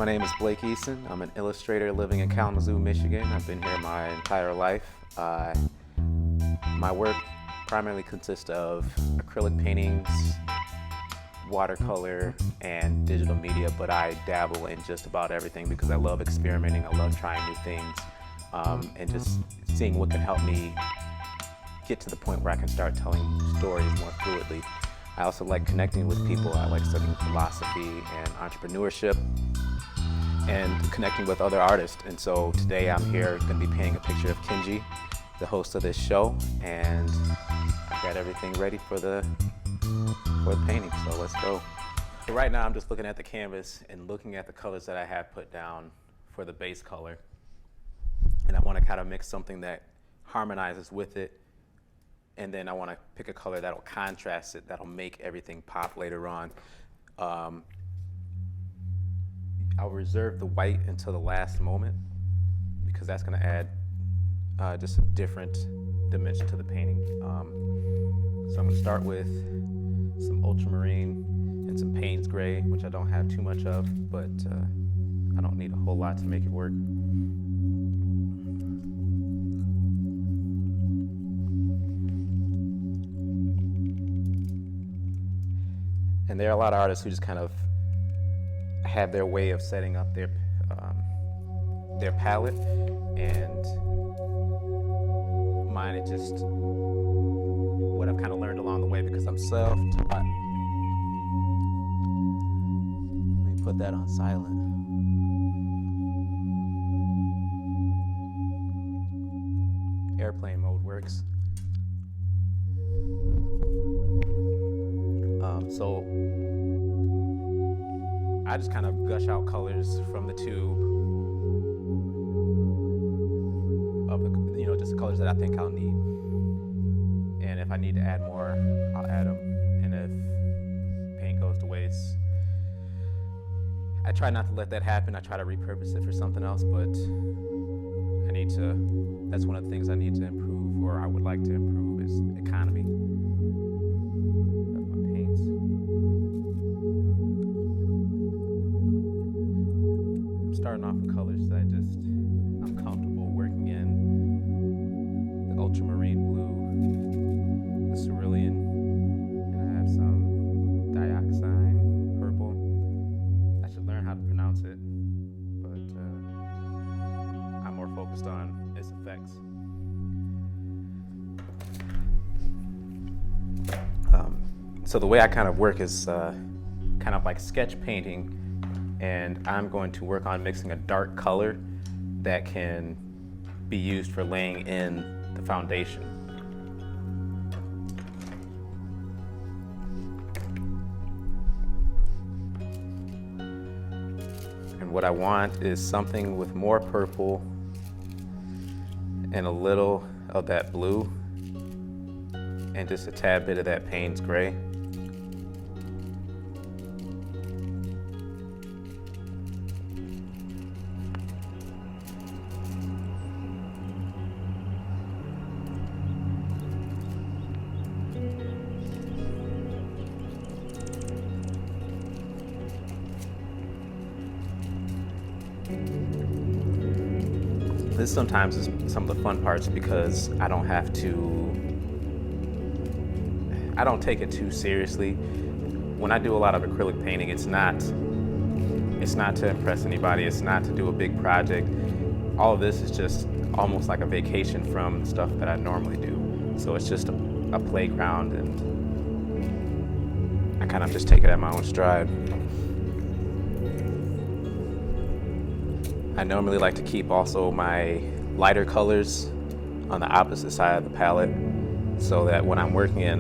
My name is Blake Eason. I'm an illustrator living in Kalamazoo, Michigan. I've been here my entire life. My work primarily consists of acrylic paintings, watercolor, and digital media, but I dabble in just about everything because I love experimenting, I love trying new things, and just seeing what can help me get to the point where I can start telling stories more fluidly. I also like connecting with people. I like studying philosophy and entrepreneurship and connecting with other artists. And so today I'm here going to be painting a picture of Kenji, the host of this show, and I've got everything ready for the painting, so let's go. So right now I'm just looking at the canvas and looking at the colors that I have put down for the base color. And I want to kind of mix something that harmonizes with it, and then I want to pick a color that'll contrast it, that'll make everything pop later on. I'll reserve the white until the last moment because that's going to add just a different dimension to the painting. So I'm going to start with some ultramarine and some Payne's gray, which I don't have too much of, but I don't need a whole lot to make it work. And there are a lot of artists who just kind of have their way of setting up their palette, and mine is just what I've kind of learned along the way because I'm self-taught. Let me put that on silent. Airplane mode works. So I just kind of gush out colors from the tube of the, just the colors that I think I'll need. And if I need to add more, I'll add them. And if paint goes to waste, I try not to let that happen. I try to repurpose it for something else, but that's one of the things I need to improve, or I would like to improve, is economy. Starting off with colors that I'm comfortable working in. The ultramarine blue, the cerulean, and I have some dioxine purple. I should learn how to pronounce it, but I'm more focused on its effects. So the way I kind of work is kind of like sketch painting. And I'm going to work on mixing a dark color that can be used for laying in the foundation. And what I want is something with more purple and a little of that blue and just a tad bit of that Payne's gray. This sometimes is some of the fun parts because I don't take it too seriously. When I do a lot of acrylic painting, it's not to impress anybody, it's not to do a big project. All of this is just almost like a vacation from the stuff that I normally do. So it's just a playground, and I kind of just take it at my own stride. I normally like to keep also my lighter colors on the opposite side of the palette so that when I'm working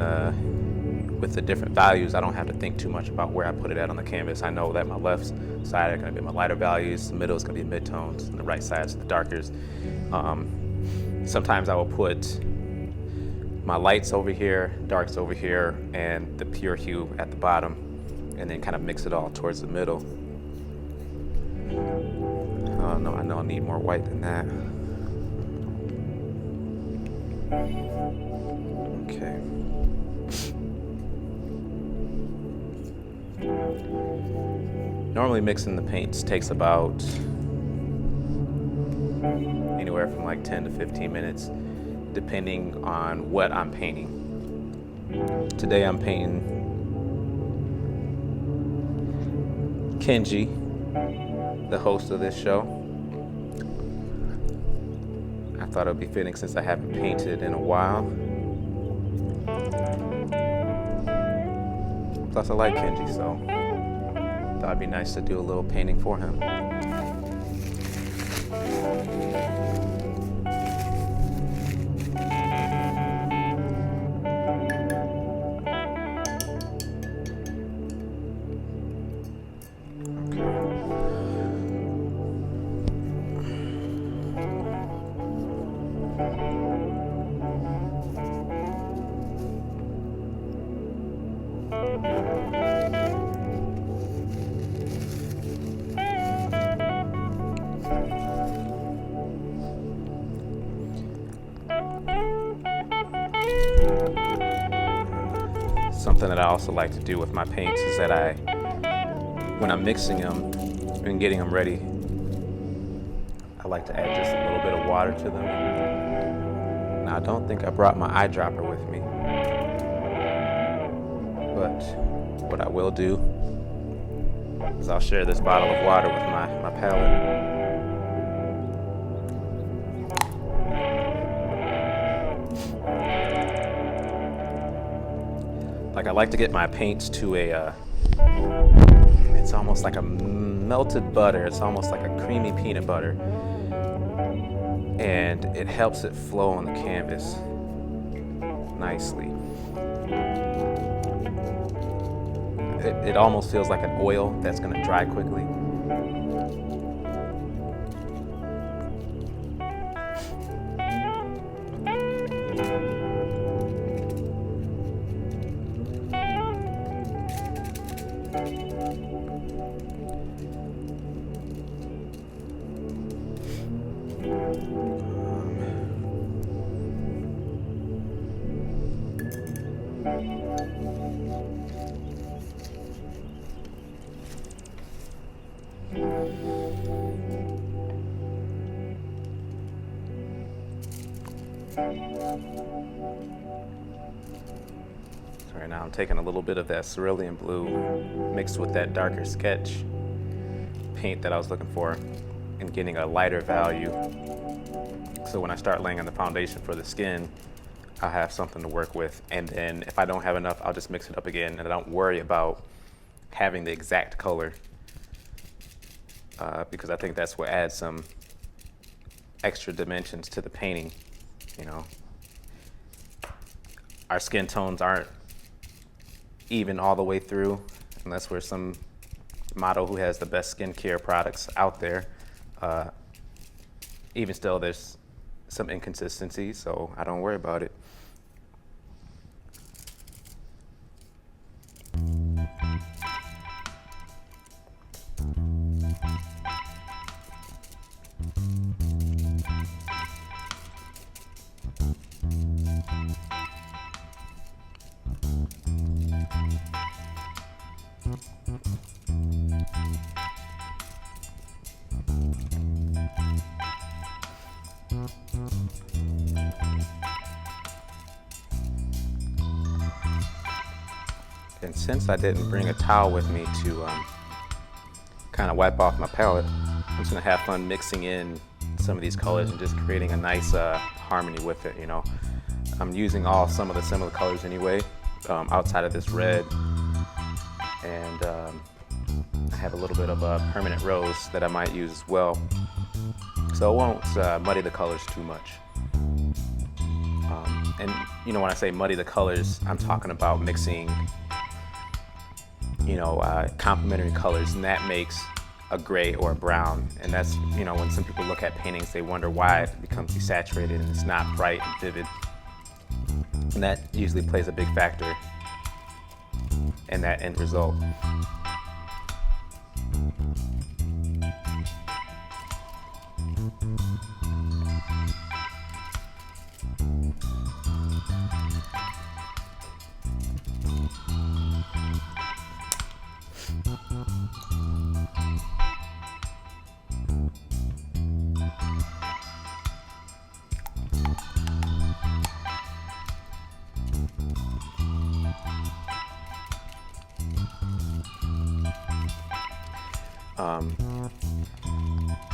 with the different values, I don't have to think too much about where I put it at on the canvas. I know that my left side are going to be my lighter values, the middle is going to be midtones, and the right side is the darkers. Sometimes I will put my lights over here, darks over here, and the pure hue at the bottom, and then kind of mix it all towards the middle. Oh no, I know I need more white than that. Okay. Normally mixing the paints takes about anywhere from like 10 to 15 minutes, depending on what I'm painting. Today I'm painting Kenji, the host of this show. I thought it would be fitting since I haven't painted in a while. Plus I like Kenji, so thought it'd be nice to do a little painting for him. Something that I also like to do with my paints is that when I'm mixing them and getting them ready, I like to add just a little bit of water to them. Now I don't think I brought my eyedropper with me, but what I will do is I'll share this bottle of water with my palette. Like I like to get my paints to it's almost like a melted butter. It's almost like a creamy peanut butter. And it helps it flow on the canvas nicely. It almost feels like an oil that's gonna dry quickly. So right now I'm taking a little bit of that cerulean blue mixed with that darker sketch paint that I was looking for and getting a lighter value. So when I start laying on the foundation for the skin, I'll have something to work with. And then if I don't have enough, I'll just mix it up again, and I don't worry about having the exact color because I think that's what adds some extra dimensions to the painting. You know, our skin tones aren't even all the way through, unless we're some model who has the best skincare products out there. Even still, there's some inconsistency, so I don't worry about it. And since I didn't bring a towel with me to kind of wipe off my palette, I'm just gonna have fun mixing in some of these colors and just creating a nice harmony with it, you know. I'm using some of the similar colors anyway, outside of this red. And I have a little bit of a permanent rose that I might use as well. So it won't muddy the colors too much. And you know, when I say muddy the colors, I'm talking about mixing, you know, complementary colors, and that makes a gray or a brown. And that's, you know, when some people look at paintings, they wonder why it becomes desaturated and it's not bright and vivid. And that usually plays a big factor in that end result.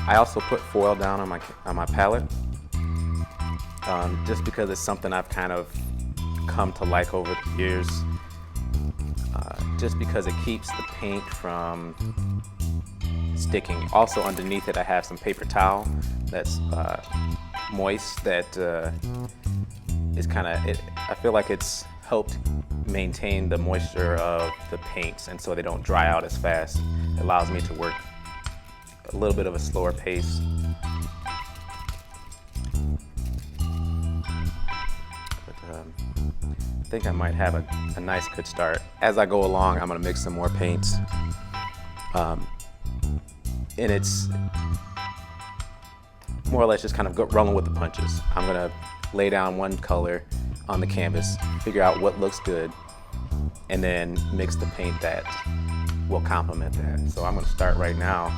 I also put foil down on my palette, just because it's something I've kind of come to like over the years. Just because it keeps the paint from sticking. Also underneath it I have some paper towel that's moist that is kind of, I feel like it's helped maintain the moisture of the paints, and so they don't dry out as fast. It allows me to work a little bit of a slower pace. I think I might have a nice good start. As I go along, I'm gonna mix some more paints. And it's more or less just kind of rolling with the punches. I'm gonna lay down one color on the canvas, figure out what looks good, and then mix the paint that will complement that. So I'm gonna start right now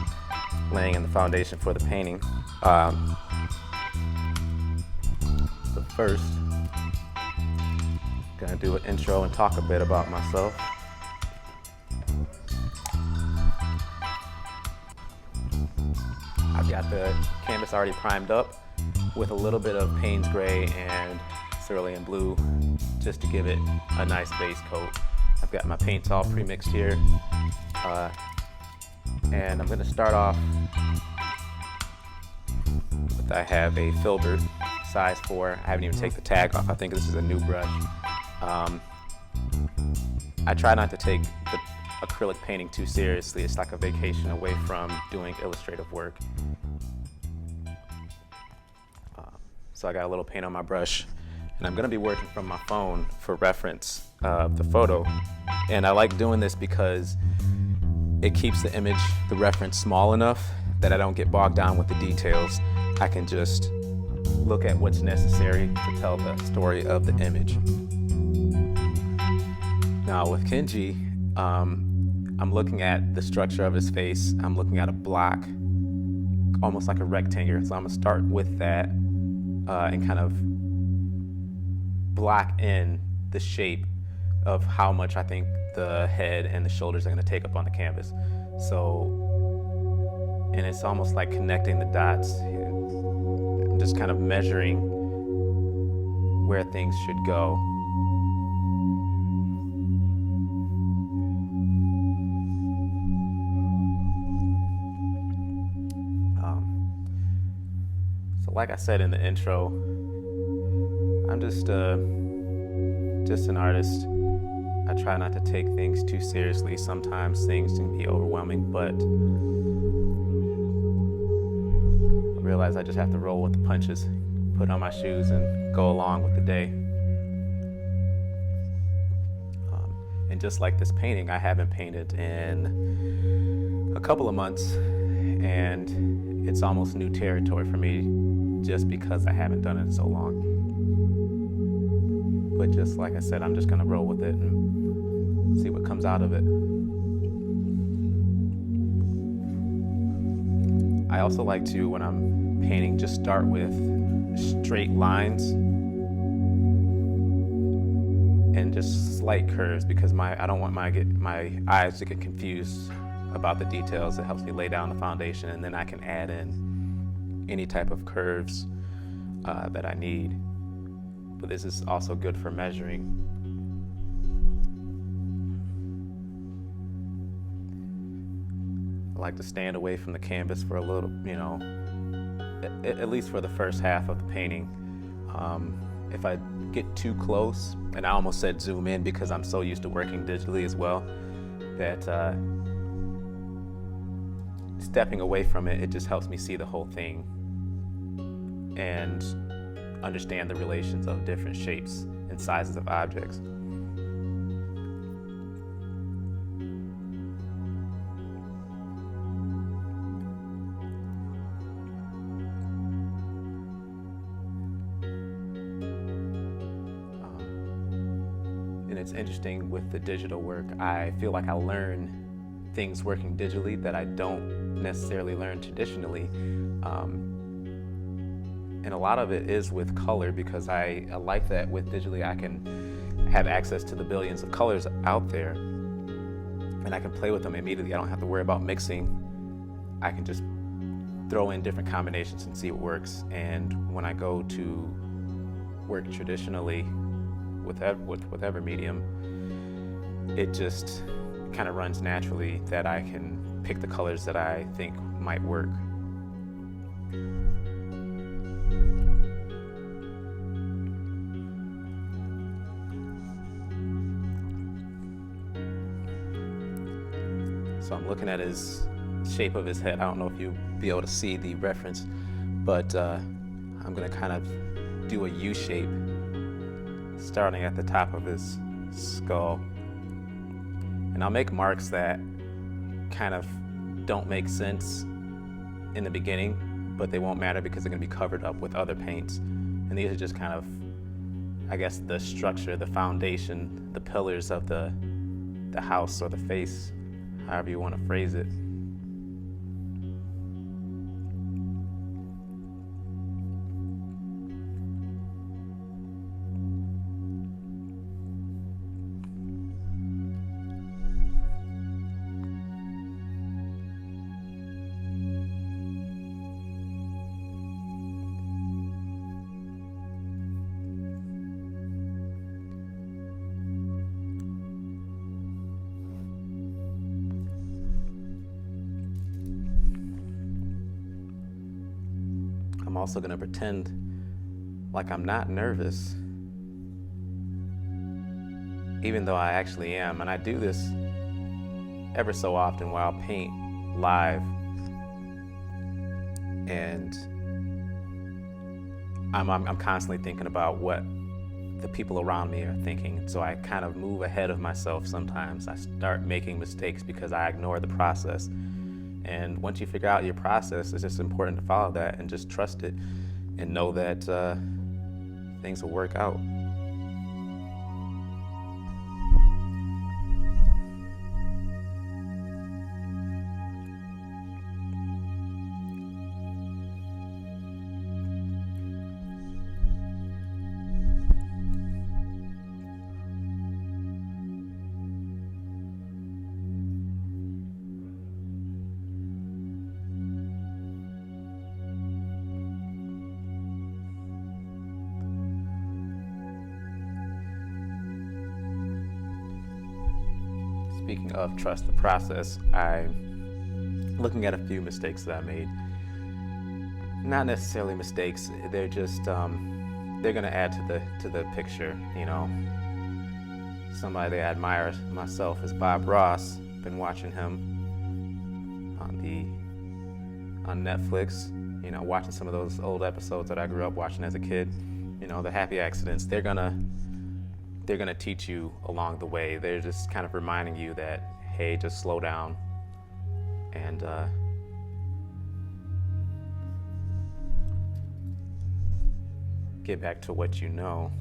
laying in the foundation for the painting. But first, gonna do an intro and talk a bit about myself. I've got the canvas already primed up with a little bit of Payne's Gray and Cerulean Blue just to give it a nice base coat. I've got my paints all pre-mixed here. And I'm gonna start off with, I have a Filbert size 4. I haven't even taken the tag off. I think this is a new brush. I try not to take the acrylic painting too seriously. It's like a vacation away from doing illustrative work. So I got a little paint on my brush, and I'm gonna be working from my phone for reference of the photo. And I like doing this because it keeps the image, the reference, small enough that I don't get bogged down with the details. I can just look at what's necessary to tell the story of the image. Now with Kenji, I'm looking at the structure of his face. I'm looking at a block, almost like a rectangle. So I'm gonna start with that and kind of block in the shape of how much I think the head and the shoulders are gonna take up on the canvas. So, and it's almost like connecting the dots. I'm just kind of measuring where things should go. So like I said in the intro, I'm just an artist. I try not to take things too seriously. Sometimes things can be overwhelming, but I realize I just have to roll with the punches, put on my shoes, and go along with the day. And just like this painting, I haven't painted in a couple of months, and it's almost new territory for me just because I haven't done it in so long. But just like I said, I'm just gonna roll with it and see what comes out of it. I also like to, when I'm painting, just start with straight lines and just slight curves, because I don't want my eyes to get confused about the details. It helps me lay down the foundation, and then I can add in any type of curves that I need. But this is also good for measuring. I like to stand away from the canvas for a little, at least for the first half of the painting. If I get too close, and I almost said zoom in because I'm so used to working digitally as well, that stepping away from it, it just helps me see the whole thing and understand the relations of different shapes and sizes of objects. And it's interesting with the digital work, I feel like I learn things working digitally that I don't necessarily learn traditionally. And a lot of it is with color, because I like that with digitally I can have access to the billions of colors out there, and I can play with them immediately. I don't have to worry about mixing I can just throw in different combinations and see what works. And when I go to work traditionally with whatever medium, it just kind of runs naturally that I can pick the colors that I think might work. So I'm looking at his shape of his head. I don't know if you'll be able to see the reference, but I'm gonna kind of do a U shape starting at the top of his skull. And I'll make marks that kind of don't make sense in the beginning, but they won't matter because they're gonna be covered up with other paints. And these are just kind of, I guess, the structure, the foundation, the pillars of the house or the face, however you want to phrase it. I'm also going to pretend like I'm not nervous, even though I actually am. And I do this ever so often while I paint live. And I'm constantly thinking about what the people around me are thinking. So I kind of move ahead of myself sometimes. I start making mistakes because I ignore the process. And once you figure out your process, it's just important to follow that and just trust it and know that things will work out. Speaking of trust the process, I'm looking at a few mistakes that I made. Not necessarily mistakes, they're just they're gonna add to the picture, you know. Somebody I admire myself is Bob Ross. Been watching him on Netflix, you know, watching some of those old episodes that I grew up watching as a kid. You know, the happy accidents, they're gonna teach you along the way. They're just kind of reminding you that, hey, just slow down and get back to what you know.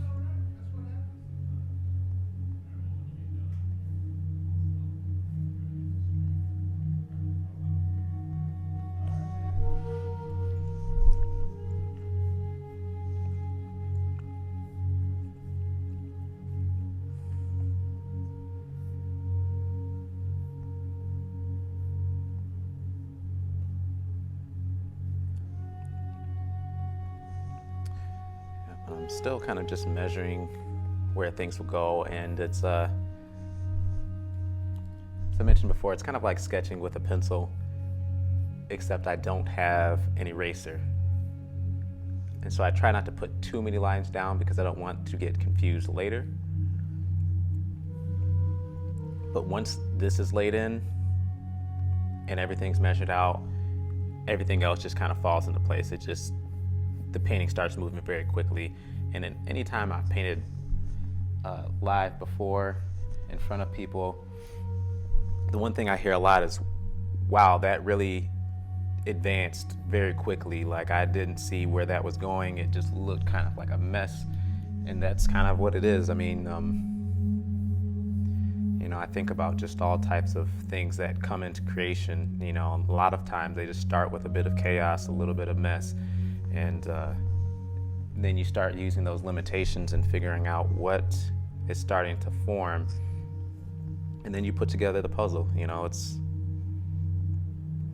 I'm still kind of just measuring where things will go, and it's, as I mentioned before, it's kind of like sketching with a pencil, except I don't have an eraser. And so I try not to put too many lines down because I don't want to get confused later. But once this is laid in and everything's measured out, everything else just kind of falls into place. The painting starts moving very quickly. And then anytime I've painted live before in front of people, the one thing I hear a lot is, wow, that really advanced very quickly. Like, I didn't see where that was going. It just looked kind of like a mess. And that's kind of what it is. I mean, you know, I think about just all types of things that come into creation. You know, a lot of times they just start with a bit of chaos, a little bit of mess. And then you start using those limitations and figuring out what is starting to form. And then you put together the puzzle. You know,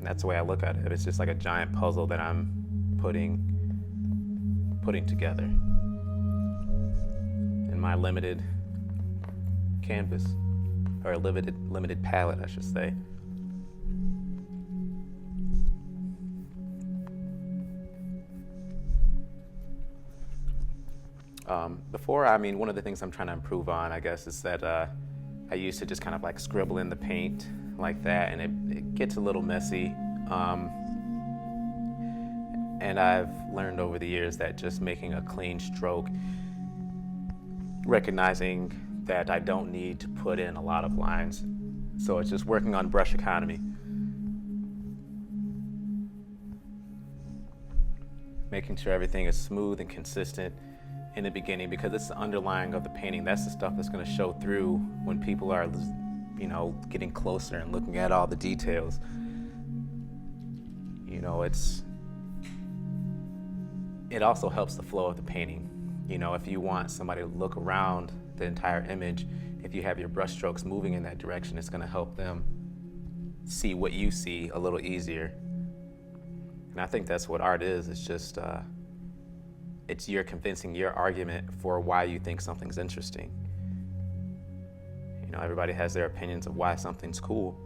That's the way I look at it. It's just like a giant puzzle that I'm putting together in my limited canvas, or a limited palette, I should say. Before, I mean, one of the things I'm trying to improve on, I guess, is that I used to just kind of like scribble in the paint like that, and it gets a little messy. And I've learned over the years that just making a clean stroke, recognizing that I don't need to put in a lot of lines. So it's just working on brush economy. Making sure everything is smooth and consistent in the beginning, because it's the underlying of the painting. That's the stuff that's going to show through when people are, you know, getting closer and looking at all the details. You know, it also helps the flow of the painting. You know, if you want somebody to look around the entire image, if you have your brush strokes moving in that direction, it's going to help them see what you see a little easier. And I think that's what art is. It's just, it's you're convincing your argument for why you think something's interesting. You know, everybody has their opinions of why something's cool,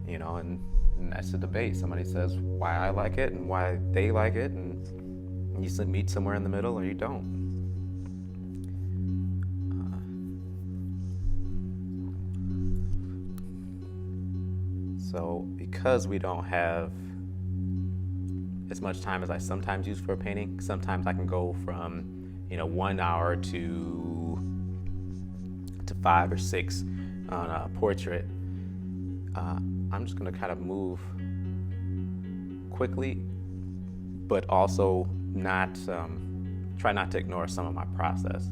you know, and that's a debate. Somebody says why I like it and why they like it, and you meet somewhere in the middle or you don't. So because we don't have as much time as I sometimes use for a painting, sometimes I can go from, you know, 1 hour to 5 or 6 on a portrait. I'm just gonna kind of move quickly, but also not try not to ignore some of my process.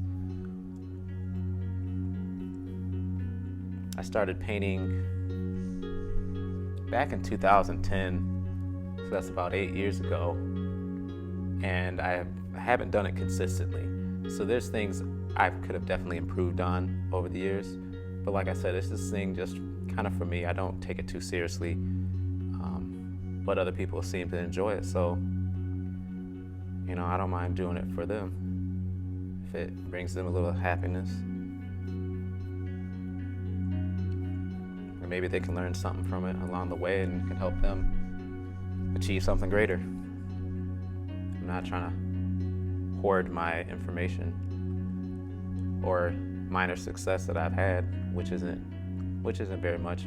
I started painting back in 2010, so that's about 8 years ago, and I haven't done it consistently. So there's things I could have definitely improved on over the years, but like I said, it's this thing just kind of for me. I don't take it too seriously, but other people seem to enjoy it, so you know, I don't mind doing it for them if it brings them a little happiness. Or maybe they can learn something from it along the way and can help them achieve something greater. I'm not trying to hoard my information or minor success that I've had, which isn't very much.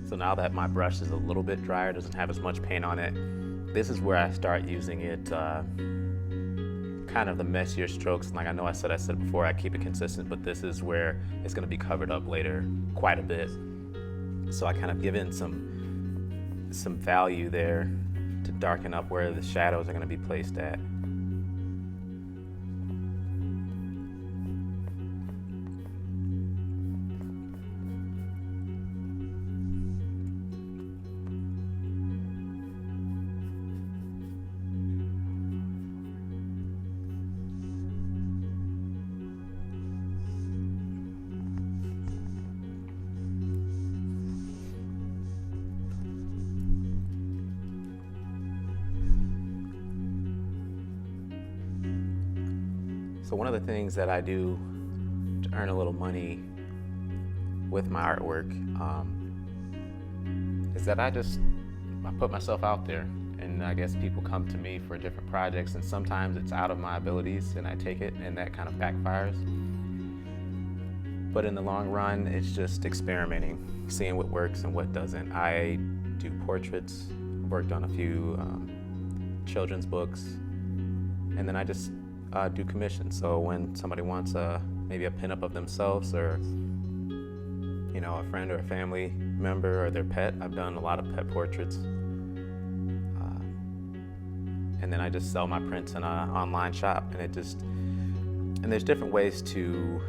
So now that my brush is a little bit drier, doesn't have as much paint on it, this is where I start using it, kind of the messier strokes. Like I know I said before, I keep it consistent, but this is where it's gonna be covered up later quite a bit. So I kind of give in some value there to darken up where the shadows are gonna be placed at. So one of the things that I do to earn a little money with my artwork is that I put myself out there, and I guess people come to me for different projects, and sometimes it's out of my abilities and I take it and that kind of backfires. But in the long run, it's just experimenting, seeing what works and what doesn't. I do portraits, worked on a few children's books, and then I just do commissions. So when somebody wants maybe a pinup of themselves, or a friend or a family member or their pet. I've done a lot of pet portraits. And then I just sell my prints in an online shop, and there's different ways to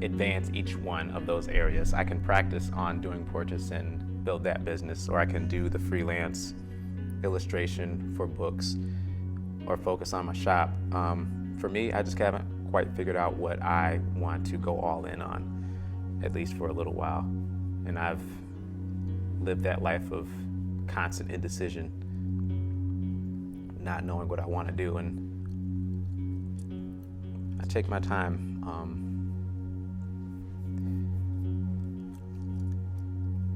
advance each one of those areas. I can practice on doing portraits and build that business, or I can do the freelance illustration for books, or focus on my shop. For me, I just haven't quite figured out what I want to go all in on, at least for a little while. And I've lived that life of constant indecision, not knowing what I want to do, and I take my time.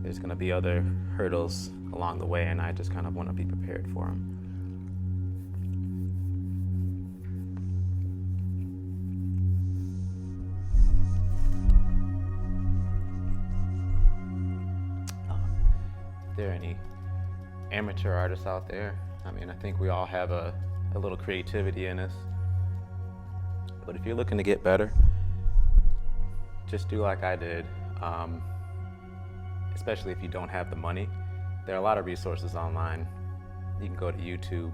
There's going to be other hurdles along the way, and I just kind of want to be prepared for them. If there are any amateur artists out there, I mean, I think we all have a little creativity in us. But if you're looking to get better, just do like I did. Especially if you don't have the money. There are a lot of resources online. You can go to YouTube.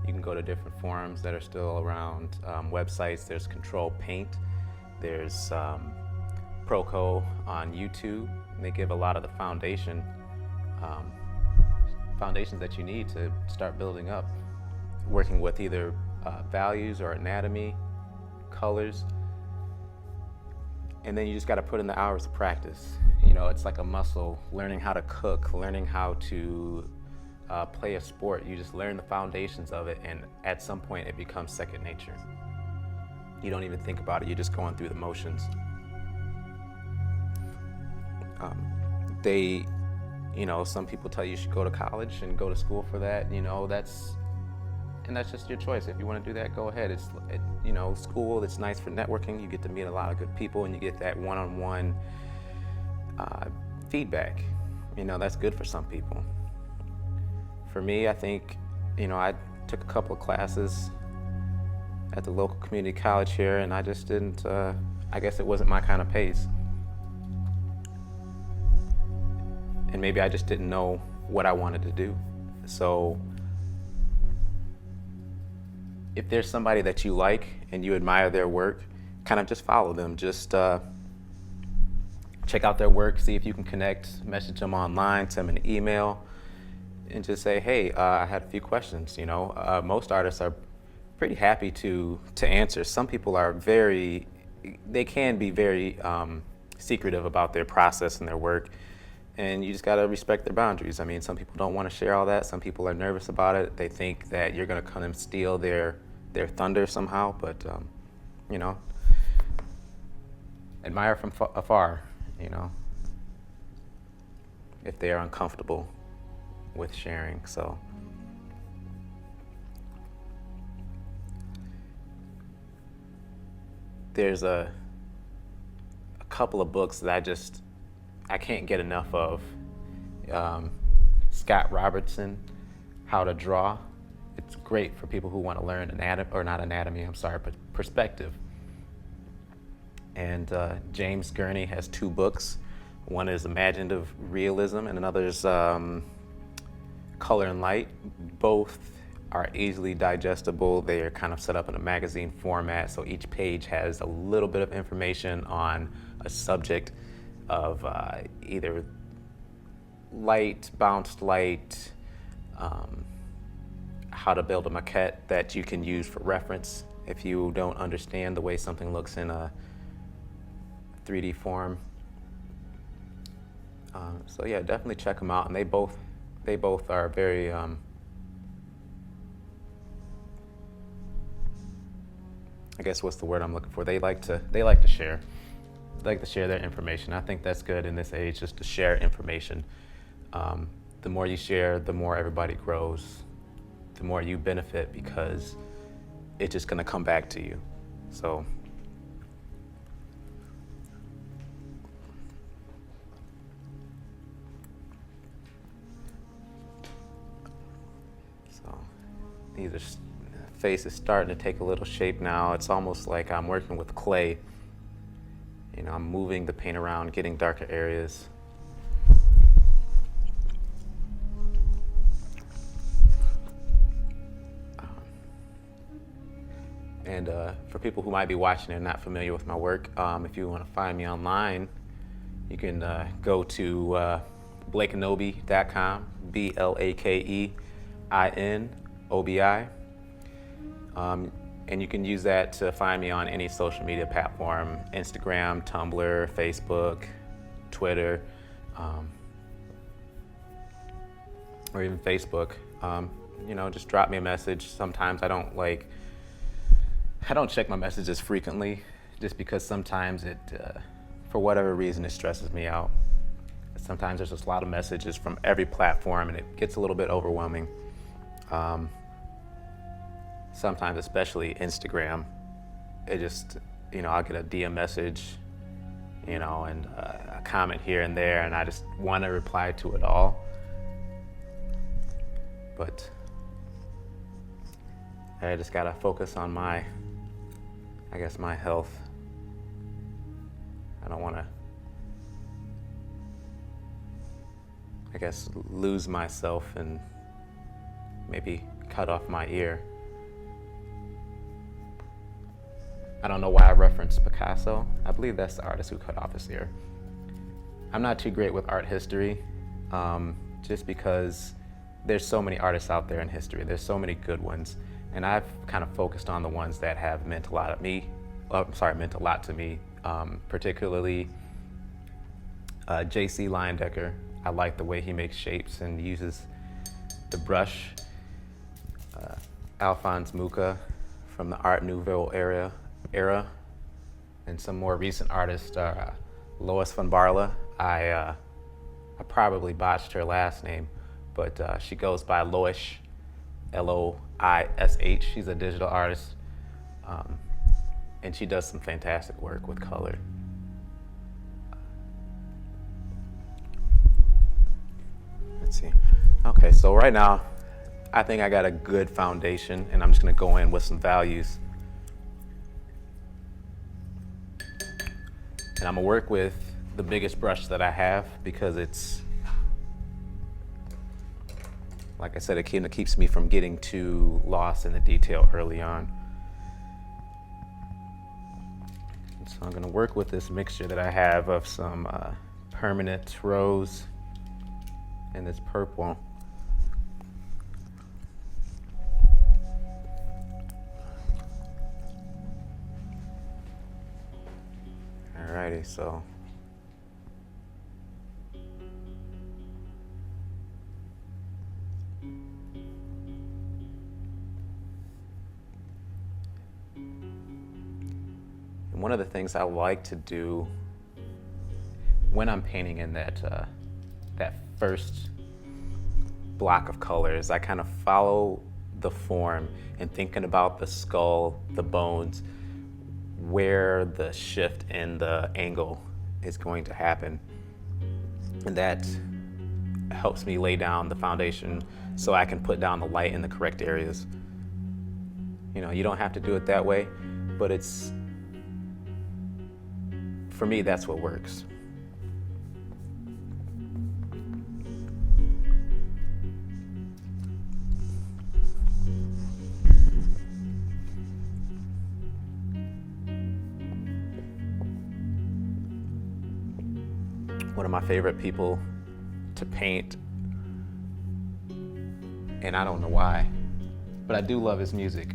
You can go to different forums that are still around, websites. There's Control Paint. There's Proco on YouTube. And they give a lot of the foundations that you need to start building up, working with either values or anatomy, colors. And then you just got to put in the hours of practice. It's like a muscle, learning how to cook, learning how to play a sport. You just learn the foundations of it, and at some point it becomes second nature. You don't even think about it, you're just going through the motions. Some people tell you should go to college and go to school for that. That's just your choice. If you want to do that, go ahead. School, it's nice for networking. You get to meet a lot of good people, and you get that one-on-one feedback. That's good for some people. For me, I think, I took a couple of classes at the local community college here, and I just didn't, I guess it wasn't my kind of pace. And maybe I just didn't know what I wanted to do. So if there's somebody that you like and you admire their work, kind of just follow them. Just check out their work, see if you can connect, message them online, send them an email, and just say, hey, I had a few questions. Most artists are pretty happy to answer. Some people are they can be very secretive about their process and their work, and you just gotta respect their boundaries. I mean, some people don't want to share all that. Some people are nervous about it. They think that you're gonna come and steal their thunder somehow, but admire from afar, if they are uncomfortable with sharing. So there's a couple of books that I can't get enough of. Scott Robertson, How to Draw. It's great for people who want to learn perspective. And James Gurney has two books. One is Imaginative Realism, and another is Color and Light. Both are easily digestible. They are kind of set up in a magazine format, so each page has a little bit of information on a subject of either light, bounced light, how to build a maquette that you can use for reference if you don't understand the way something looks in a 3D form. So yeah, definitely check them out. And they both are very I guess what's the word I'm looking for? They like to share. They like to share their information. I think that's good in this age, just to share information. The more you share, the more everybody grows, the more you benefit, because it's just gonna come back to you. So these face is starting to take a little shape now. It's almost like I'm working with clay, I'm moving the paint around, getting darker areas. And for people who might be watching and not familiar with my work, if you want to find me online, you can go to blakenobi.com, BLAKEINOBI. And you can use that to find me on any social media platform: Instagram, Tumblr, Facebook, Twitter, or even Facebook. Just drop me a message. Sometimes I don't check my messages frequently, just because sometimes it, for whatever reason, it stresses me out. Sometimes there's just a lot of messages from every platform and it gets a little bit overwhelming. Sometimes, especially Instagram, it just, I'll get a DM message, and a comment here and there, and I just want to reply to it all. But I just gotta focus on my health. I don't want to, lose myself and maybe cut off my ear. I don't know why I referenced Picasso. I believe that's the artist who cut off his ear. I'm not too great with art history, just because there's so many artists out there in history. There's so many good ones. And I've kind of focused on the ones that have meant a lot to me, particularly J.C. Leyendecker. I like the way he makes shapes and uses the brush. Alphonse Mucha from the Art Nouveau era, and some more recent artists are Lois van Barle. I probably botched her last name, but she goes by Loish, Loish. She's a digital artist, and she does some fantastic work with color. Let's see. Okay, so right now, I think I got a good foundation, and I'm just gonna go in with some values. And I'm gonna work with the biggest brush that I have, because it's, like I said, it kind of keeps me from getting too lost in the detail early on. And so I'm gonna work with this mixture that I have of some permanent rose and this purple. Alrighty, so and one of the things I like to do when I'm painting in that first block of colors, I kind of follow the form and thinking about the skull, the bones, where the shift in the angle is going to happen. And that helps me lay down the foundation so I can put down the light in the correct areas. You don't have to do it that way, but for me, that's what works. One of my favorite people to paint, and I don't know why, but I do love his music,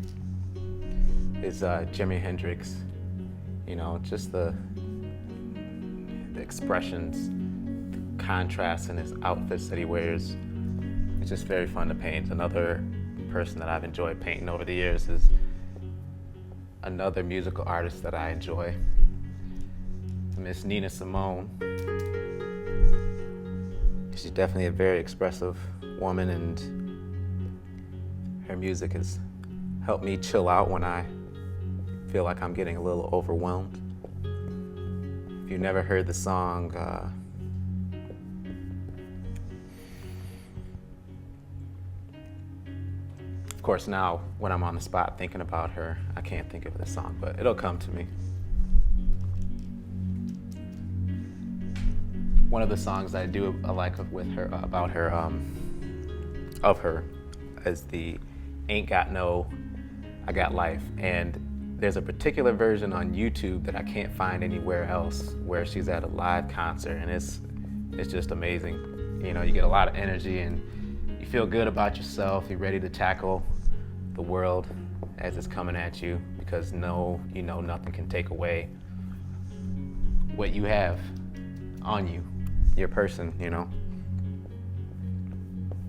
is Jimi Hendrix. Just the expressions, the contrast in his outfits that he wears. It's just very fun to paint. Another person that I've enjoyed painting over the years is another musical artist that I enjoy, Miss Nina Simone. She's definitely a very expressive woman, and her music has helped me chill out when I feel like I'm getting a little overwhelmed. If you've never heard the song, of course now when I'm on the spot thinking about her, I can't think of the song, but it'll come to me. one of the songs I do like with her about her of her is the Ain't Got No, I Got Life. And there's a particular version on YouTube that I can't find anywhere else where she's at a live concert, and it's just amazing. You know, you get a lot of energy and you feel good about yourself. You're ready to tackle the world as it's coming at you, because nothing can take away what you have on you, your person, you know.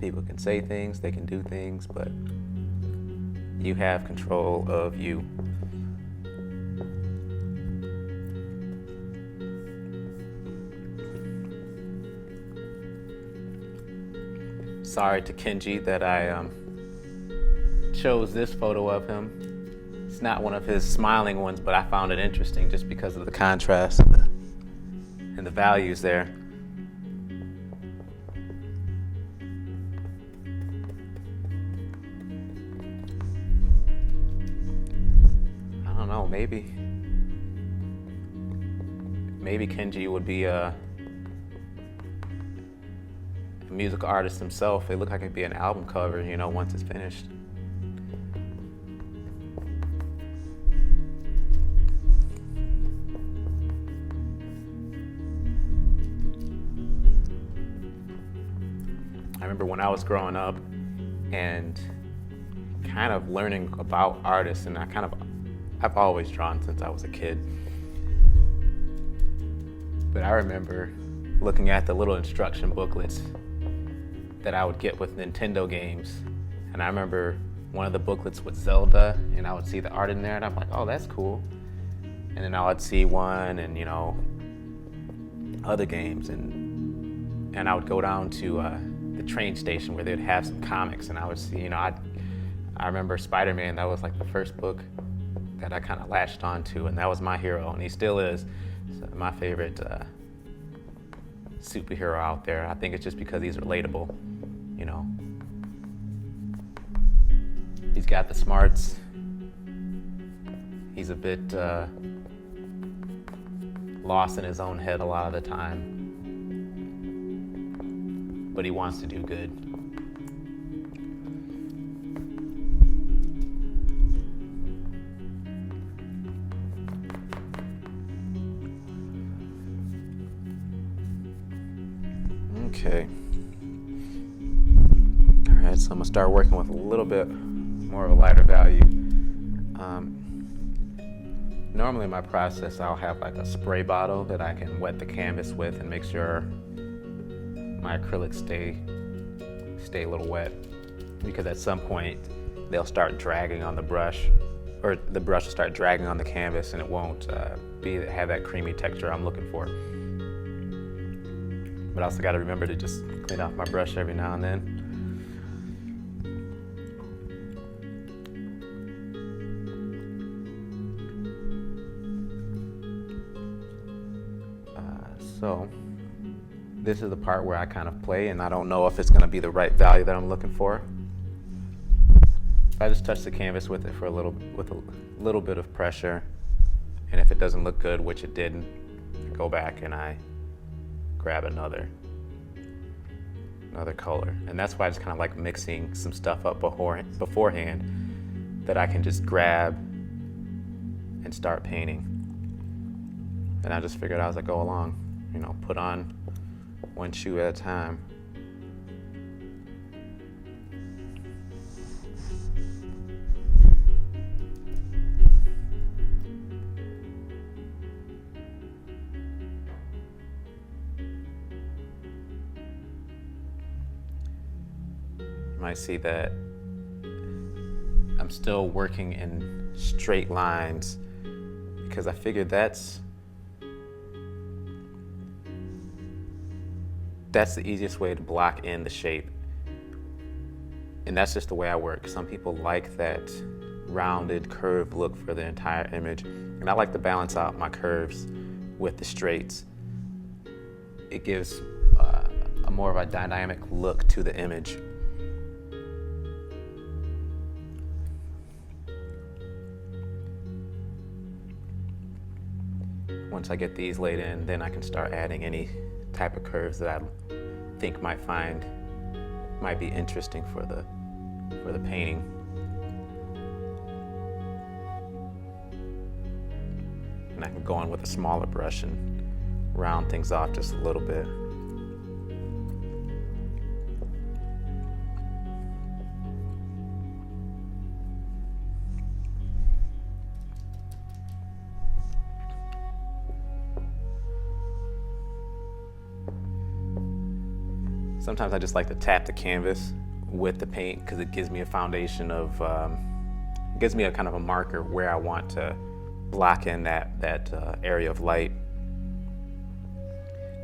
People can say things, they can do things, but you have control of you. Sorry to Kenji that I chose this photo of him. It's not one of his smiling ones, but I found it interesting just because of the contrast and the values there. I don't know, maybe Kenji would be a musical artist himself. It looked like it'd be an album cover, you know, once it's finished. I remember when I was growing up and kind of learning about artists, and I've always drawn since I was a kid. But I remember looking at the little instruction booklets that I would get with Nintendo games. And I remember one of the booklets with Zelda, and I would see the art in there, and I'm like, oh, that's cool. And then I would see one and, you know, other games, and I would go down to the train station where they'd have some comics, and I would see, you know, I remember Spider-Man. That was like the first book that I kind of latched onto, and that was my hero, and he still is my favorite superhero out there. I think it's just because he's relatable, you know. He's got the smarts. He's a bit lost in his own head a lot of the time, but he wants to do good. Okay. All right, so I'm gonna start working with a little bit more of a lighter value. Normally in my process, I'll have like a spray bottle that I can wet the canvas with and make sure my acrylics stay a little wet, because at some point they'll start dragging on the brush, or the brush will start dragging on the canvas, and it won't have that creamy texture I'm looking for. But I also got to remember to just clean off my brush every now and then. So this is the part where I kind of play, and I don't know if it's going to be the right value that I'm looking for. I just touch the canvas with it with a little bit of pressure, and if it doesn't look good, which it didn't, I go back and I grab another color. And that's why I just kind of like mixing some stuff up beforehand that I can just grab and start painting. And I just figured out as I go along, you know, put on one shoe at a time. You might see that I'm still working in straight lines because I figured that's the easiest way to block in the shape. And that's just the way I work. Some people like that rounded, curved look for the entire image. And I like to balance out my curves with the straights. It gives a more of a dynamic look to the image. once I get these laid in, then I can start adding any type of curves that I think might be interesting for the painting. And I can go in with a smaller brush and round things off just a little bit. Sometimes I just like to tap the canvas with the paint because it gives me a foundation of, gives me a kind of a marker where I want to block in that area of light.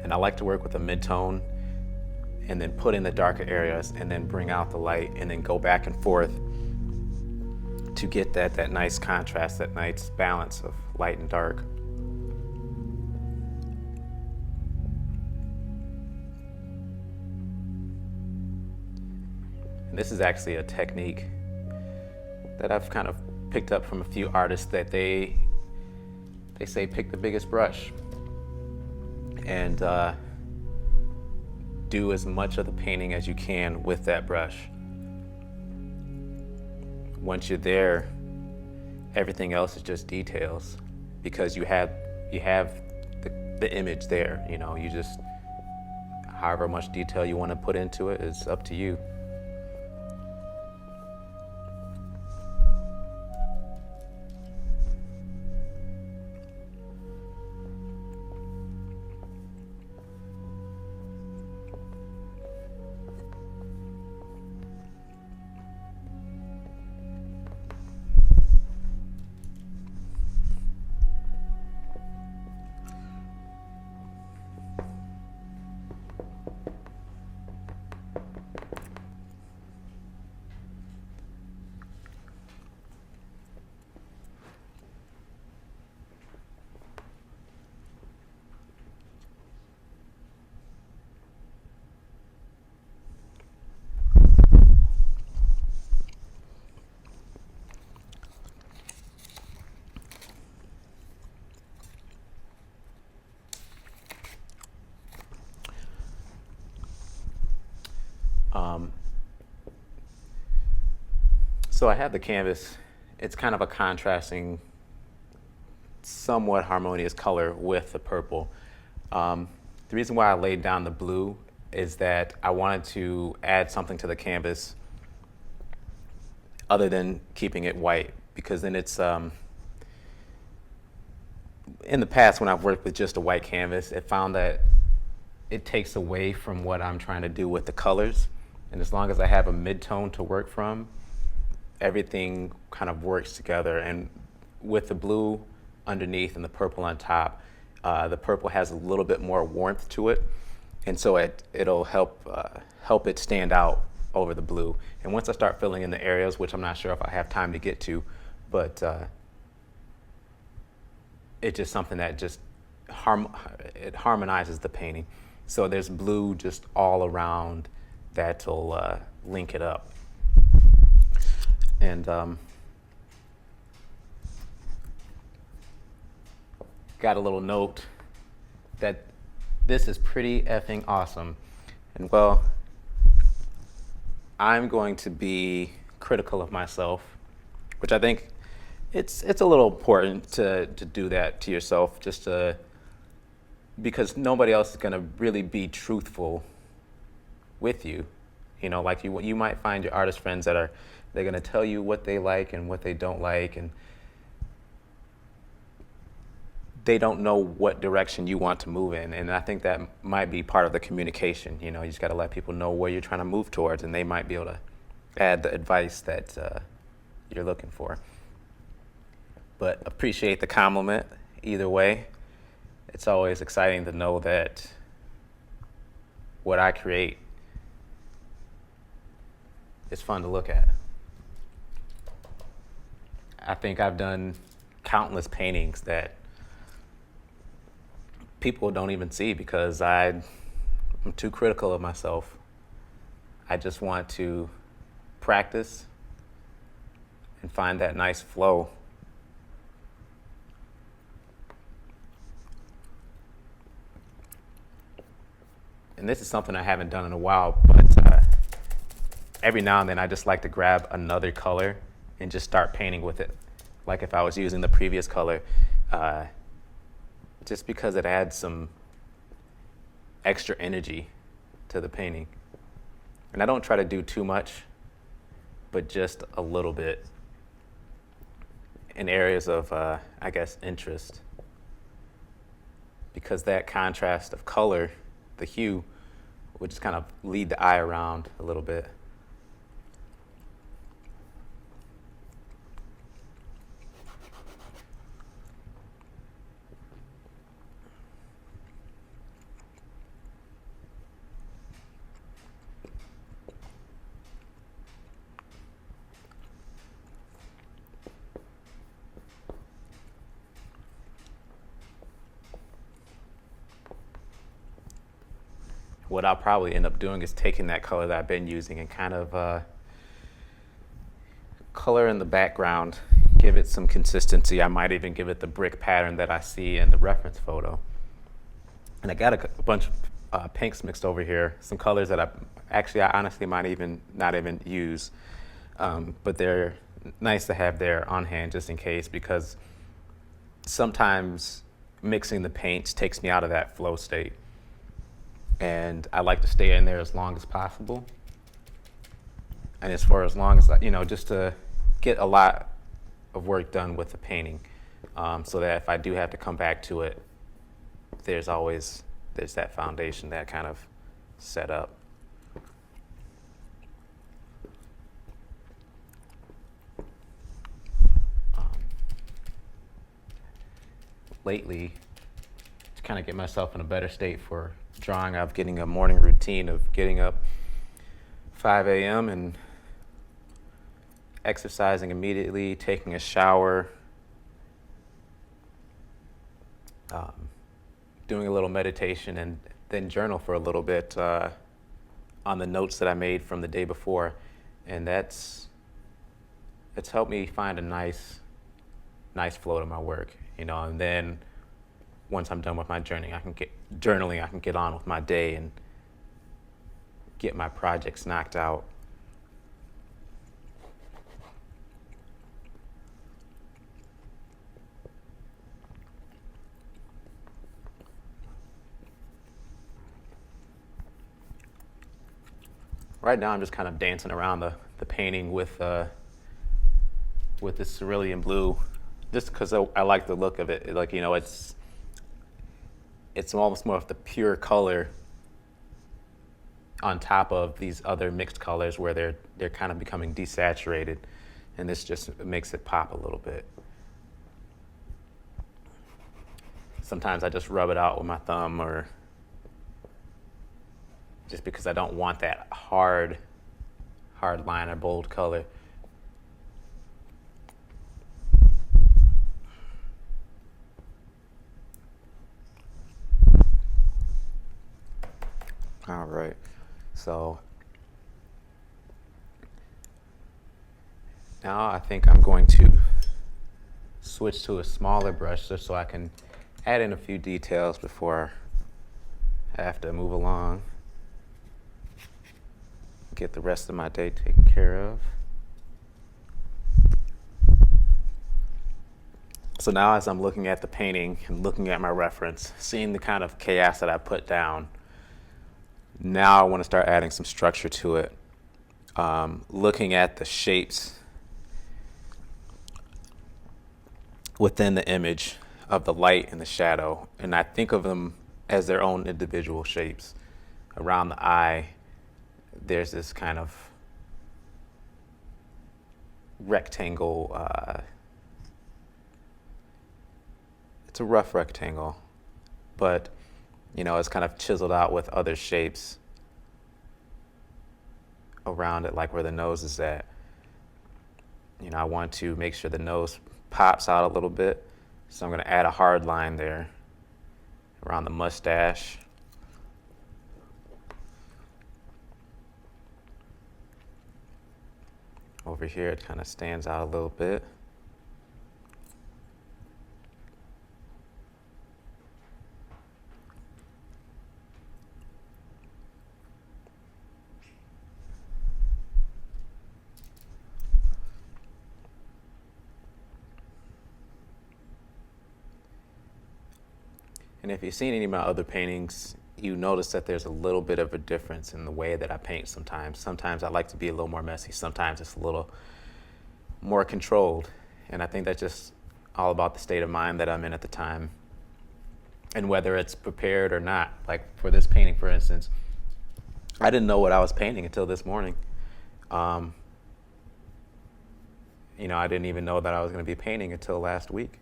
And I like to work with a mid-tone and then put in the darker areas and then bring out the light and then go back and forth to get that nice contrast, that nice balance of light and dark. And this is actually a technique that I've kind of picked up from a few artists that they say pick the biggest brush and do as much of the painting as you can with that brush. Once you're there, everything else is just details because you have the image there. You know, you just, however much detail you want to put into it is up to you. So I have the canvas. It's kind of a contrasting, somewhat harmonious color with the purple. The reason why I laid down the blue is that I wanted to add something to the canvas other than keeping it white, because then it's, in the past when I've worked with just a white canvas, it found that it takes away from what I'm trying to do with the colors. And as long as I have a mid-tone to work from, everything kind of works together. And with the blue underneath and the purple on top, the purple has a little bit more warmth to it, and so it'll help it stand out over the blue. And once I start filling in the areas, which I'm not sure if I have time to get to, but it's just something that just it harmonizes the painting. So there's blue just all around that'll link it up. And got a little note that this is pretty effing awesome. And well, I'm going to be critical of myself, which I think it's a little important to do that to yourself, just to, because nobody else is going to really be truthful with you. You know, like you might find your artist friends that they're going to tell you what they like and what they don't like, and they don't know what direction you want to move in. And I think that might be part of the communication. You know, you just got to let people know where you're trying to move towards, and they might be able to add the advice that you're looking for. But appreciate the compliment either way. It's always exciting to know that what I create is fun to look at. I think I've done countless paintings that people don't even see because I'm too critical of myself. I just want to practice and find that nice flow. and this is something I haven't done in a while, but every now and then I just like to grab another color and just start painting with it. Like if I was using the previous color, just because it adds some extra energy to the painting. And I don't try to do too much, but just a little bit in areas of, I guess, interest. Because that contrast of color, the hue, would just kind of lead the eye around a little bit. What I'll probably end up doing is taking that color that I've been using and kind of color in the background, give it some consistency. I might even give it the brick pattern that I see in the reference photo. And I got a bunch of pinks mixed over here, some colors that I honestly might even not even use, but they're nice to have there on hand just in case, because sometimes mixing the paints takes me out of that flow state. And I like to stay in there as long as possible. And as far as long as, just to get a lot of work done with the painting, so that if I do have to come back to it, there's that foundation that kind of set up. Lately, to kind of get myself in a better state for drawing, I'm getting a morning routine of getting up 5 a.m. and exercising immediately, taking a shower, doing a little meditation, and then journal for a little bit on the notes that I made from the day before. And it's helped me find a nice flow to my work, and then once I'm done with my journaling, I can get on with my day and get my projects knocked out. Right now, I'm just kind of dancing around the painting with this cerulean blue, just because I like the look of it. Like, it's almost more of the pure color on top of these other mixed colors where they're kind of becoming desaturated, and this just makes it pop a little bit. Sometimes I just rub it out with my thumb, or just because I don't want that hard line or bold color. All right, so now I think I'm going to switch to a smaller brush just so I can add in a few details before I have to move along, get the rest of my day taken care of. So now as I'm looking at the painting and looking at my reference, seeing the kind of chaos that I put down, now I want to start adding some structure to it. Looking at the shapes within the image of the light and the shadow, and I think of them as their own individual shapes. Around the eye, there's this kind of rectangle. It's a rough rectangle, but it's kind of chiseled out with other shapes around it, like where the nose is at. I want to make sure the nose pops out a little bit, so I'm going to add a hard line there around the mustache. Over here, it kind of stands out a little bit. And if you've seen any of my other paintings, you notice that there's a little bit of a difference in the way that I paint sometimes. Sometimes I like to be a little more messy. Sometimes it's a little more controlled. And I think that's just all about the state of mind that I'm in at the time and whether it's prepared or not. Like for this painting, for instance, I didn't know what I was painting until this morning. I didn't even know that I was going to be painting until last week.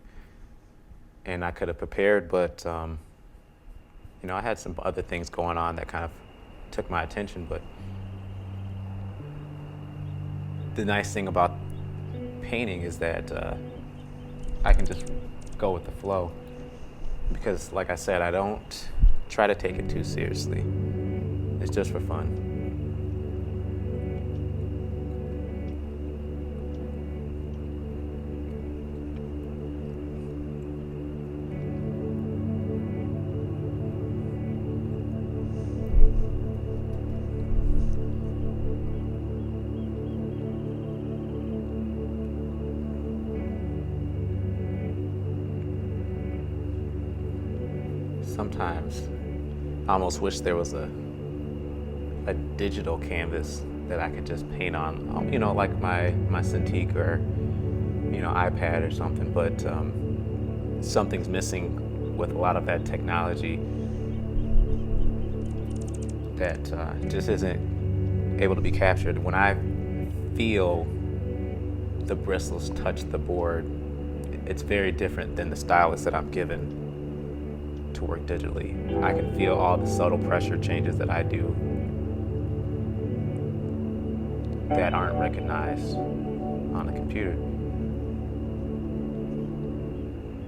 And I could have prepared, but I had some other things going on that kind of took my attention. But the nice thing about painting is that I can just go with the flow. Because, like I said, I don't try to take it too seriously. It's just for fun. Sometimes I almost wish there was a digital canvas that I could just paint on, like my Cintiq or, iPad or something, but something's missing with a lot of that technology that just isn't able to be captured. When I feel the bristles touch the board, it's very different than the stylus that I'm given to work digitally. I can feel all the subtle pressure changes that I do that aren't recognized on the computer.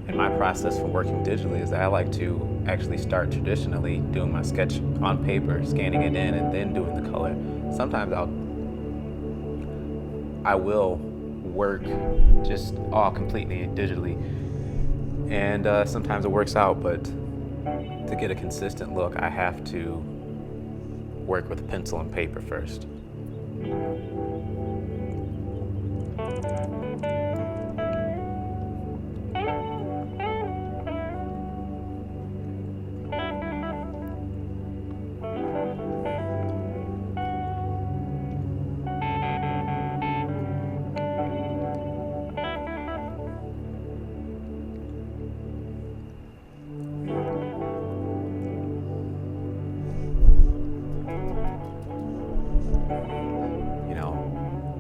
And my process for working digitally is that I like to actually start traditionally doing my sketch on paper, scanning it in, and then doing the color. Sometimes I will work just all completely digitally, and sometimes it works out, but to get a consistent look, I have to work with pencil and paper first.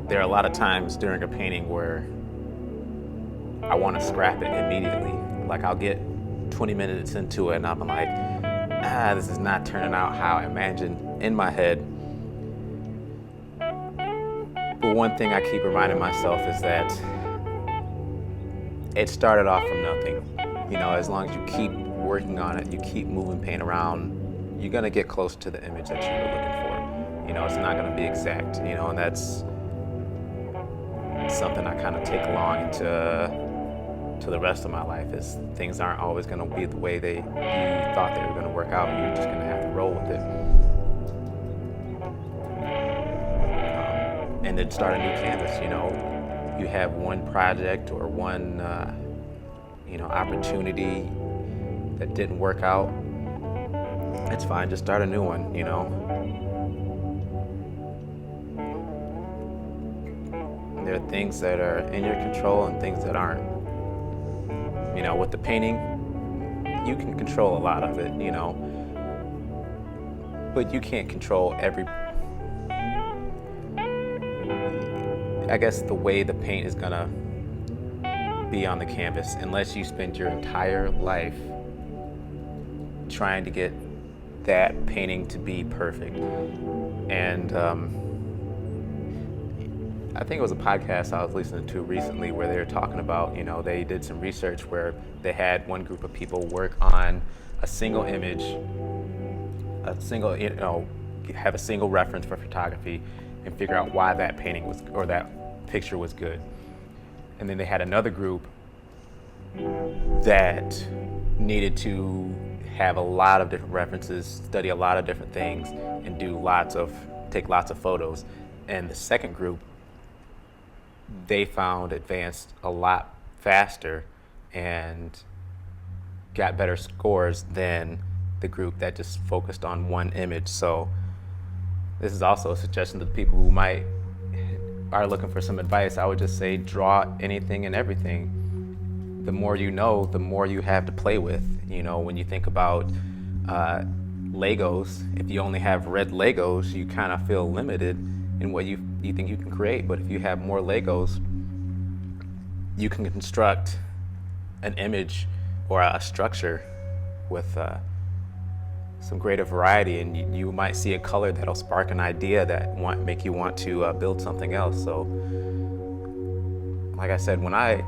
There are a lot of times during a painting where I want to scrap it immediately. Like I'll get 20 minutes into it and I'm like, this is not turning out how I imagined in my head. But one thing I keep reminding myself is that it started off from nothing. As long as you keep working on it, you keep moving paint around, you're gonna get close to the image that you were looking for. It's not gonna be exact, and that's something I kind of take along into the rest of my life. Is things aren't always going to be the way you thought they were going to work out. You're just going to have to roll with it. And then start a new canvas. You have one project or one opportunity that didn't work out. It's fine. Just start a new one. There are things that are in your control and things that aren't. With the painting, you can control a lot of it, but you can't control the way the paint is gonna be on the canvas unless you spend your entire life trying to get that painting to be perfect. And I think it was a podcast I was listening to recently where they were talking about, they did some research where they had one group of people work on a single image, have a single reference for photography and figure out why that painting was, or that picture was good. And then they had another group that needed to have a lot of different references, study a lot of different things, and take lots of photos. And the second group, they found advanced a lot faster and got better scores than the group that just focused on one image. So this is also a suggestion to the people who are looking for some advice. I would just say draw anything and everything. The more you know, the more you have to play with. You know, when you think about Legos, if you only have red Legos, you kind of feel limited in what you think you can create. But if you have more Legos, you can construct an image or a structure with some greater variety, and you might see a color that'll spark an idea that make you want to build something else. So, like I said, when I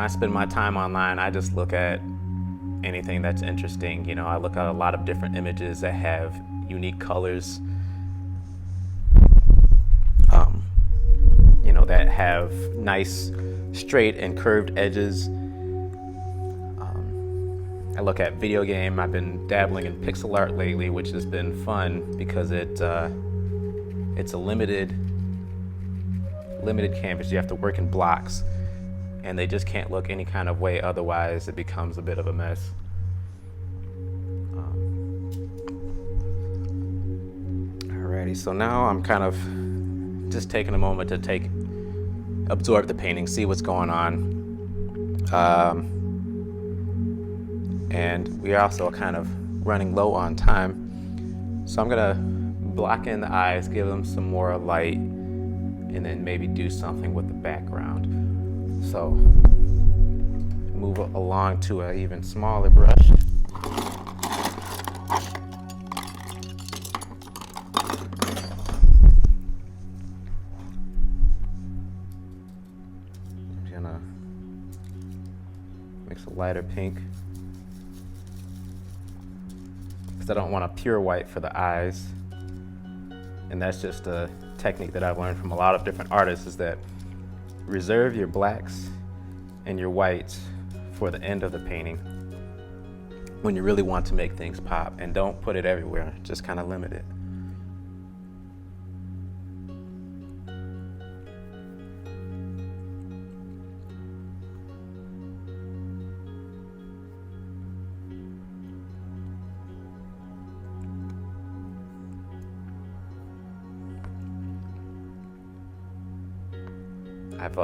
spend my time online, I just look at anything that's interesting. You know, I look at a lot of different images that have unique colors, you know, that have nice straight and curved edges. I look at video game. I've been dabbling in pixel art lately, which has been fun because it's a limited canvas. You have to work in blocks, and they just can't look any kind of way, otherwise it becomes a bit of a mess. Alrighty, so now I'm kind of just taking a moment to absorb the painting, see what's going on. And we are also kind of running low on time. So I'm gonna block in the eyes, give them some more light, and then maybe do something with the background. So move along to an even smaller brush. I'm gonna mix a lighter pink, I don't want a pure white for the eyes. And that's just a technique that I've learned from a lot of different artists, is that reserve your blacks and your whites for the end of the painting when you really want to make things pop, and don't put it everywhere, just kind of limit it. I've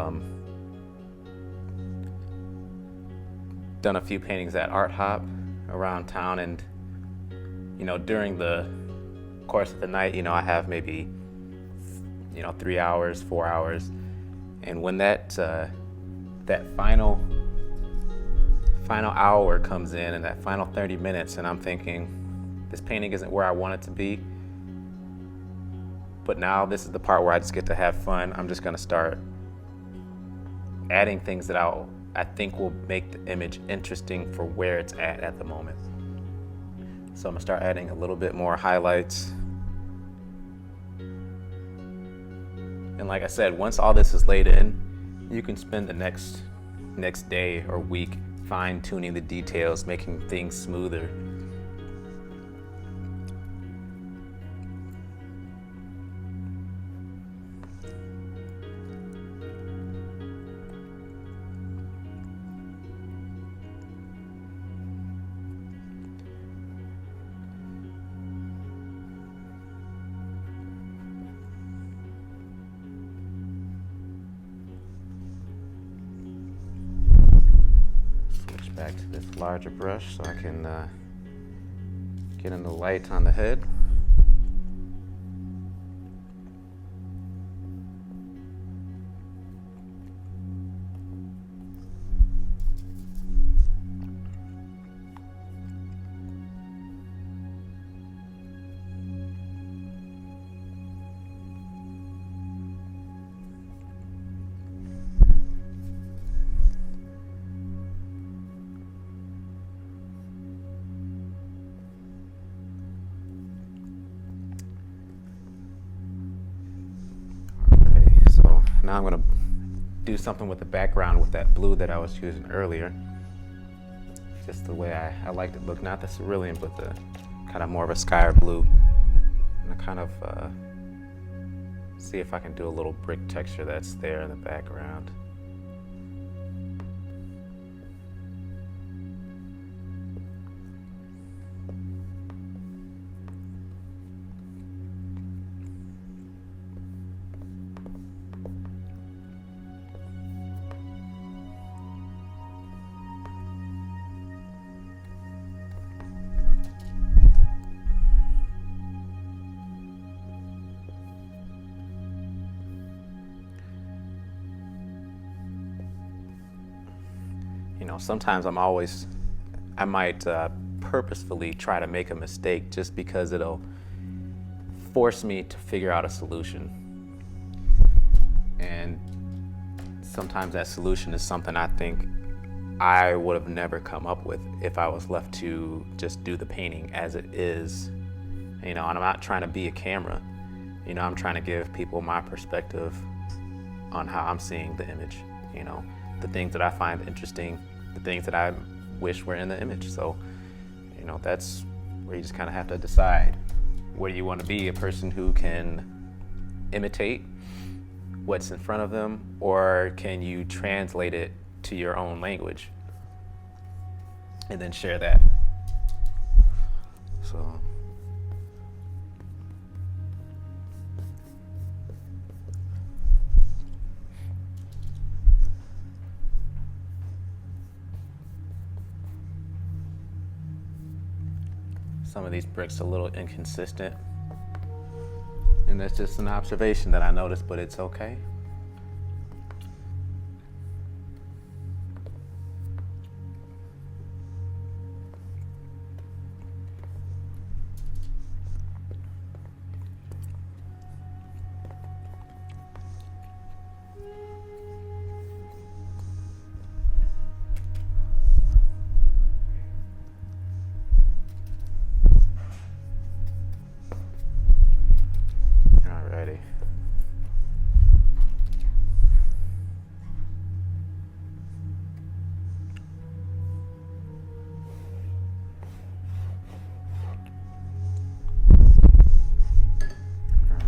done a few paintings at Art Hop around town, and you know, during the course of the night, you know, I have maybe 3 hours, 4 hours, and when that final hour comes in, and that final 30 minutes, and I'm thinking, this painting isn't where I want it to be, but now this is the part where I just get to have fun. I'm just gonna start adding things that I think will make the image interesting for where it's at the moment. So I'm gonna start adding a little bit more highlights. And like I said, once all this is laid in, you can spend the next day or week fine-tuning the details, making things smoother. Back to this larger brush so I can get in the light on the head. Now I'm going to do something with the background with that blue that I was using earlier. Just the way I liked it look, not the cerulean, but the kind of more of a sky or blue. And I kind of see if I can do a little brick texture that's there in the background. sometimes I might purposefully try to make a mistake just because it'll force me to figure out a solution. And sometimes that solution is something I think I would have never come up with if I was left to just do the painting as it is. And I'm not trying to be a camera. I'm trying to give people my perspective on how I'm seeing the image. The things that I find interesting, the things that I wish were in the image. So, that's where you just kind of have to decide. Where do you want to be? A person who can imitate what's in front of them, or can you translate it to your own language and then share that? So some of these bricks are a little inconsistent, and that's just an observation that I noticed, but it's okay. Alrighty.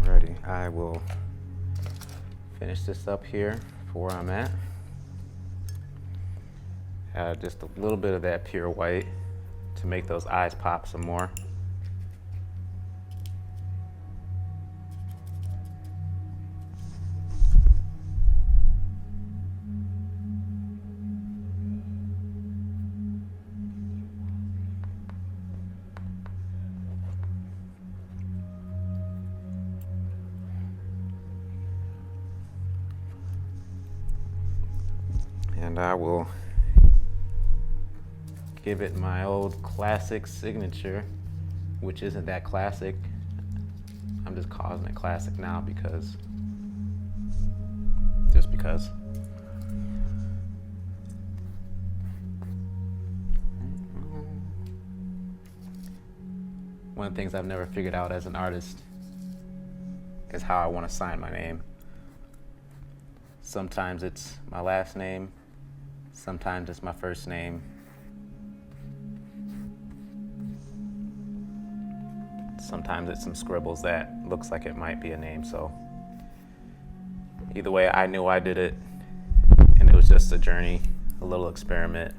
Alrighty, I will finish this up here for where I'm at. Add just a little bit of that pure white to make those eyes pop some more. And I will give it my old classic signature, which isn't that classic. I'm just calling it classic now just because. One of the things I've never figured out as an artist is how I want to sign my name. Sometimes it's my last name, sometimes it's my first name. Sometimes it's some scribbles that looks like it might be a name. So either way, I knew I did it, and it was just a journey, a little experiment.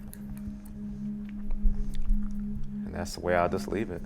And that's the way I'll just leave it.